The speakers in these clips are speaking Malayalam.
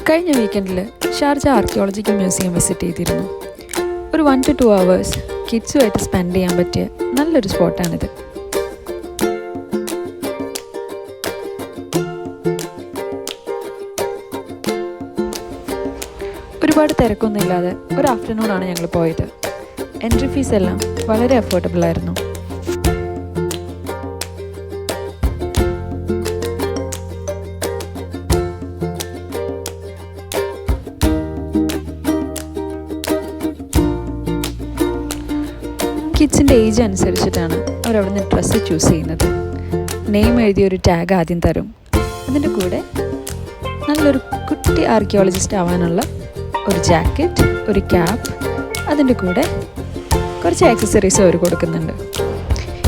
കഴിഞ്ഞ വീക്കെൻഡിൽ ഷാർജ ആർക്കിയോളജിക്കൽ മ്യൂസിയം വിസിറ്റ് ചെയ്തിരുന്നു. ഒരു 1 to 2 hours കിഡ്സുമായിട്ട് സ്പെൻഡ് ചെയ്യാൻ പറ്റിയ നല്ലൊരു സ്പോട്ടാണിത്. ഒരുപാട് തിരക്കൊന്നും ഇല്ലാതെ ഒരു ആഫ്റ്റർനൂണാണ് ഞങ്ങൾ പോയത്. എൻട്രി ഫീസ് എല്ലാം വളരെ അഫോർഡബിൾ ആയിരുന്നു. കിഡ്സിൻ്റെ ഏജ് അനുസരിച്ചിട്ടാണ് അവരവിടുന്ന് ഡ്രസ്സ് ചൂസ് ചെയ്യുന്നത്. നെയിം എഴുതിയൊരു ടാഗ് ആദ്യം തരും. അതിൻ്റെ കൂടെ നല്ലൊരു കുട്ടി ആർക്കിയോളജിസ്റ്റ് ആവാനുള്ള ഒരു ജാക്കറ്റ്, ഒരു ക്യാപ്പ്, അതിൻ്റെ കൂടെ കുറച്ച് ആക്സസറീസും അവർ കൊടുക്കുന്നുണ്ട്.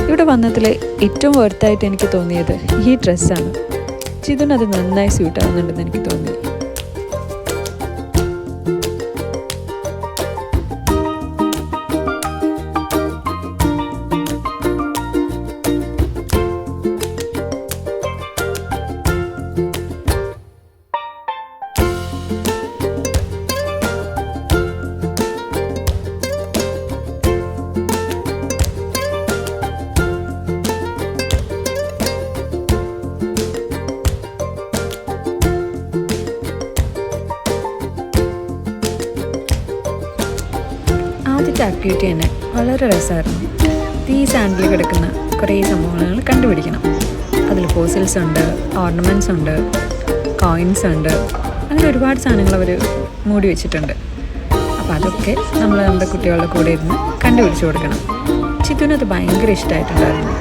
ഇവിടെ വന്നതിൽ ഏറ്റവും വർത്തായിട്ട് എനിക്ക് തോന്നിയത് ഈ ഡ്രസ്സാണ്. ചിതുനത് നന്നായി സ്യൂട്ട് ആവുന്നുണ്ടെന്ന് എനിക്ക് തോന്നി. ആദ്യത്തെ ആക്ടിവിറ്റി തന്നെ വളരെ രസമായിരുന്നു. ഈ സാൻഡിൽ കിടക്കുന്ന കുറേ സംഭവങ്ങൾ കണ്ടുപിടിക്കണം. അതിൽ ഫോസിൽസ് ഉണ്ട്, ഓർണമെൻറ്റ്സ് ഉണ്ട്, കോയിൻസ് ഉണ്ട്, അങ്ങനെ ഒരുപാട് സാധനങ്ങൾ അവർ മൂടി വെച്ചിട്ടുണ്ട്. അപ്പോൾ അതൊക്കെ നമ്മൾ നമ്മുടെ കുട്ടികളുടെ കൂടെ ഇരുന്ന് കണ്ടുപിടിച്ച് കൊടുക്കണം. ചിതുനത് ഭയങ്കര ഇഷ്ടമായിട്ടുണ്ടായിരുന്നു.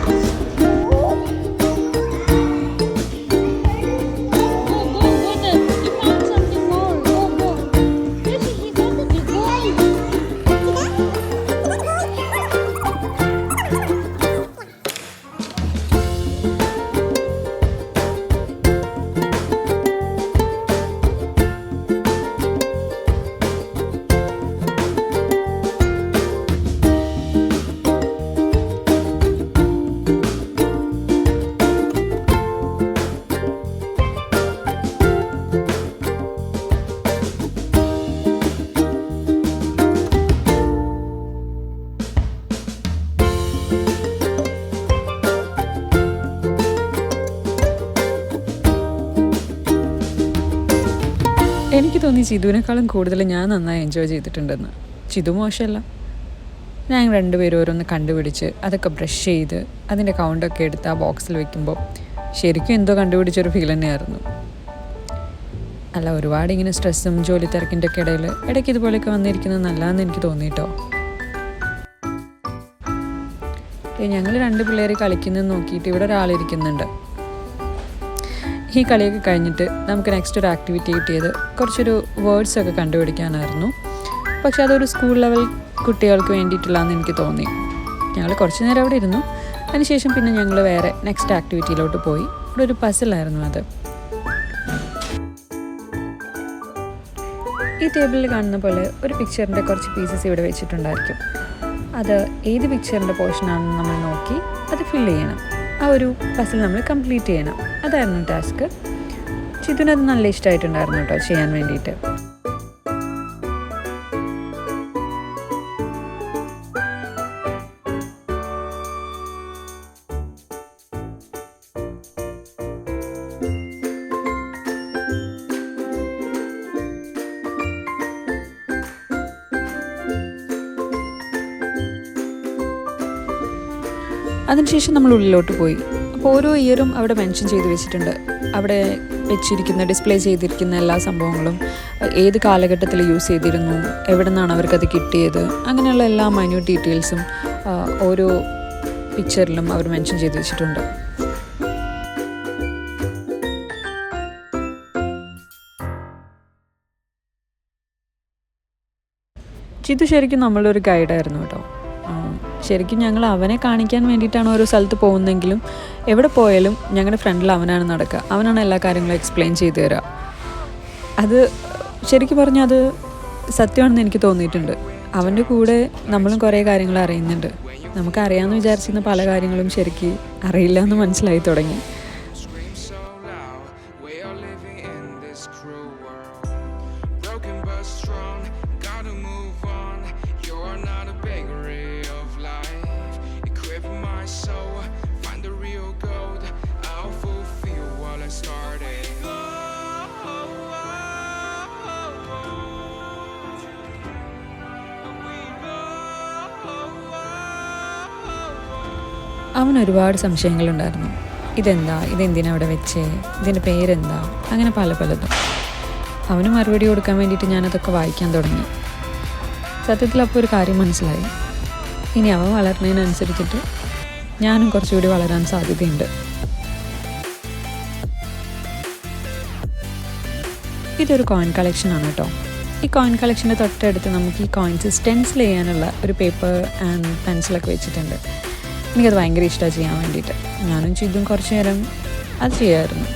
എനിക്ക് തോന്നി ചിതുവിനേക്കാളും കൂടുതൽ ഞാൻ നന്നായി എൻജോയ് ചെയ്തിട്ടുണ്ടെന്ന്. ചിതു മോശമല്ല. ഞാൻ രണ്ടുപേരും ഓരോന്ന് കണ്ടുപിടിച്ച് അതൊക്കെ ബ്രഷ് ചെയ്ത് അതിൻ്റെ കൗണ്ടൊക്കെ എടുത്ത് ആ ബോക്സിൽ വെക്കുമ്പോൾ ശരിക്കും എന്തോ കണ്ടുപിടിച്ചൊരു ഫീൽ തന്നെയായിരുന്നു. അല്ല, ഒരുപാട് ഇങ്ങനെ സ്ട്രെസ്സും ജോലി തിരക്കിൻ്റെ ഒക്കെ ഇടയിൽ ഇടയ്ക്ക് ഇതുപോലെയൊക്കെ വന്നിരിക്കുന്നത് നല്ലതെന്ന് എനിക്ക് തോന്നിയിട്ടോ. ഞങ്ങൾ 2 പിള്ളേർ കളിക്കുന്നത് നോക്കിയിട്ട് ഇവിടെ ഒരാളിരിക്കുന്നുണ്ട്. ഈ കളിയൊക്കെ കഴിഞ്ഞിട്ട് നമുക്ക് നെക്സ്റ്റ് ഒരു ആക്ടിവിറ്റി കിട്ടിയത് കുറച്ചൊരു വേർഡ്സൊക്കെ കണ്ടുപിടിക്കാനായിരുന്നു. പക്ഷെ അതൊരു സ്കൂൾ ലെവൽ കുട്ടികൾക്ക് വേണ്ടിയിട്ടുള്ളതെന്ന് എനിക്ക് തോന്നി. ഞങ്ങൾ കുറച്ച് നേരം അവിടെ ഇരുന്നു. അതിനുശേഷം പിന്നെ ഞങ്ങൾ വേറെ നെക്സ്റ്റ് ആക്ടിവിറ്റിയിലോട്ട് പോയി. ഇവിടെ ഒരു പസിലായിരുന്നു അത്. ഈ ടേബിളിൽ കാണുന്ന പോലെ ഒരു പിക്ചറിൻ്റെ കുറച്ച് പീസസ് ഇവിടെ വെച്ചിട്ടുണ്ടായിരിക്കും. അത് ഏത് പിക്ചറിൻ്റെ പോർഷനാണെന്ന് നമ്മൾ നോക്കി അത് ഫില്ല് ചെയ്യണം. ആ ഒരു പസിൽ നമ്മൾ കംപ്ലീറ്റ് ചെയ്യണം. അതായിരുന്നു ടാസ്ക്. ചിതുനത് നല്ല ഇഷ്ടമായിട്ടുണ്ടായിരുന്നു കേട്ടോ ചെയ്യാൻ വേണ്ടിയിട്ട്. അതിനുശേഷം നമ്മൾ ഉള്ളിലോട്ട് പോയി. അപ്പോൾ ഓരോ ഇയറും അവിടെ മെൻഷൻ ചെയ്ത് വെച്ചിട്ടുണ്ട്. അവിടെ വെച്ചിരിക്കുന്ന ഡിസ്പ്ലേ ചെയ്തിരിക്കുന്ന എല്ലാ സംഭവങ്ങളും ഏത് കാലഘട്ടത്തിൽ യൂസ് ചെയ്തിരുന്നു, എവിടെ നിന്നാണ് അവർക്കത് കിട്ടിയത്, അങ്ങനെയുള്ള എല്ലാ മൈന്യൂട്ട് ഡീറ്റെയിൽസും ഓരോ പിക്ചറിലും അവർ മെൻഷൻ ചെയ്ത് വെച്ചിട്ടുണ്ട്. ചിതു ശരിക്കും നമ്മളൊരു ഗൈഡായിരുന്നു കേട്ടോ. ശരിക്കും ഞങ്ങൾ അവനെ കാണിക്കാൻ വേണ്ടിയിട്ടാണ് ഓരോ സ്ഥലത്ത് പോകുന്നതെങ്കിലും എവിടെ പോയാലും ഞങ്ങളുടെ ഫ്രണ്ടിൽ അവനാണ് നടക്കുക. അവനാണ് എല്ലാ കാര്യങ്ങളും എക്സ്പ്ലെയിൻ ചെയ്തു തരിക. അത് ശരിക്കും പറഞ്ഞാൽ അത് സത്യമാണെന്ന് എനിക്ക് തോന്നിയിട്ടുണ്ട്. അവൻ്റെ കൂടെ നമ്മളും കുറേ കാര്യങ്ങൾ അറിയുന്നുണ്ട്. നമുക്കറിയാമെന്ന് വിചാരിച്ചിരുന്ന പല കാര്യങ്ങളും ശരിക്കും അറിയില്ല എന്ന് മനസ്സിലായി തുടങ്ങി. broken but strong. Gotta move on. You're not a bakery of life. Equip my soul, find the real gold. I'll fulfill what I started. അവന് ഒരുപാട് സംശയങ്ങളുണ്ടായിരുന്നു. ഇതെന്തിനാ അവിടെ വെച്ചേ, ഇതിൻ്റെ പേരെന്താ, അങ്ങനെ പലതും. അവന് മറുപടി കൊടുക്കാൻ വേണ്ടിയിട്ട് ഞാനതൊക്കെ വായിക്കാൻ തുടങ്ങി. സത്യത്തിൽ അപ്പോൾ ഒരു കാര്യം മനസ്സിലായി, ഇനി അവൻ വളർന്നതിനനുസരിച്ചിട്ട് ഞാനും കുറച്ചുകൂടി വളരാൻ സാധ്യതയുണ്ട്. ഇതൊരു കോയിൻ കളക്ഷനാണ് കേട്ടോ. ഈ കോയിൻ കളക്ഷൻ്റെ തൊട്ടടുത്ത് നമുക്ക് ഈ കോയിൻസ് സ്റ്റെൻസിൽ ചെയ്യാനുള്ള ഒരു പേപ്പർ ആൻഡ് പെൻസിലൊക്കെ വെച്ചിട്ടുണ്ട്. എനിക്കത് ഭയങ്കര ഇഷ്ടമാണ് ചെയ്യാൻ വേണ്ടിയിട്ട്. ഞാനും ചിതും കുറച്ച് നേരം അത് ചെയ്യാമായിരുന്നു.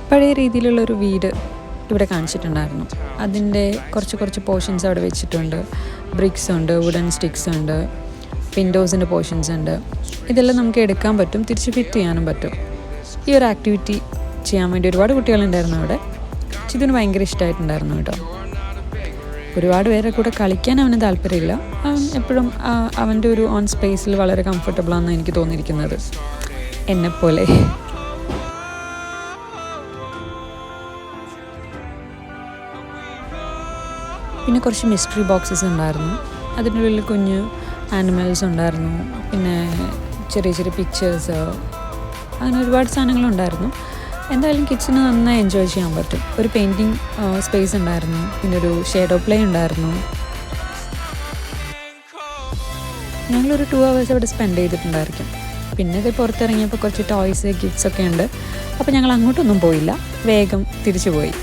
പഴയ രീതിയിലുള്ളൊരു വീട് ഇവിടെ കാണിച്ചിട്ടുണ്ടായിരുന്നു. അതിൻ്റെ കുറച്ച് പോർഷൻസ് അവിടെ വെച്ചിട്ടുണ്ട്. ബ്രിക്സ് ഉണ്ട്, വുഡൻ സ്റ്റിക്സ് ഉണ്ട്, വിൻഡോസിൻ്റെ പോർഷൻസ് ഉണ്ട്. ഇതെല്ലാം നമുക്ക് എടുക്കാൻ പറ്റും, തിരിച്ച് ഫിറ്റ് ചെയ്യാനും പറ്റും. ഈ ഒരു ആക്ടിവിറ്റി ചെയ്യാൻ വേണ്ടി ഒരുപാട് കുട്ടികളുണ്ടായിരുന്നു അവിടെ. ഇതിന് ഭയങ്കര ഇഷ്ടമായിട്ടുണ്ടായിരുന്നു കേട്ടോ. ഒരുപാട് പേരെ കൂടെ കളിക്കാൻ അവന് താല്പര്യമില്ല. അവൻ എപ്പോഴും അവൻ്റെ ഒരു ഓൺ സ്പേസിൽ വളരെ കംഫർട്ടബിളാണെന്ന് എനിക്ക് തോന്നിയിരിക്കുന്നത്, എന്നെപ്പോലെ. പിന്നെ കുറച്ച് മിസ്റ്ററി ബോക്സസ് ഉണ്ടായിരുന്നു. അതിൻ്റെ ഉള്ളിൽ കുഞ്ഞ് ആനിമൽസ് ഉണ്ടായിരുന്നു, പിന്നെ ചെറിയ പിക്ചേഴ്സ്, അങ്ങനെ ഒരുപാട് സാധനങ്ങളുണ്ടായിരുന്നു. എന്തായാലും കിഡ്സിന് നന്നായി എൻജോയ് ചെയ്യാൻ പറ്റും. ഒരു പെയിൻറ്റിങ് സ്പേസ് ഉണ്ടായിരുന്നു, പിന്നെ ഒരു ഷേഡോ പ്ലേ ഉണ്ടായിരുന്നു. ഞങ്ങളൊരു 2 hours അവിടെ സ്പെൻഡ് ചെയ്തിട്ടുണ്ടായിരിക്കും. പിന്നെ ഇത് പുറത്തിറങ്ങിയപ്പോൾ കുറച്ച് ടോയ്സ്, ഗിഫ്റ്റ്സൊക്കെ ഉണ്ട്. അപ്പോൾ ഞങ്ങൾ അങ്ങോട്ടൊന്നും പോയില്ല, വേഗം തിരിച്ചു പോയി.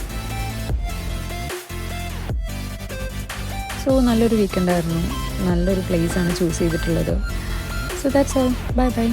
സോ നല്ലൊരു വീക്കെൻഡായിരുന്നു. നല്ലൊരു പ്ലേസാണ് ചൂസ് ചെയ്തിട്ടുള്ളത്. So that's all. ബൈ.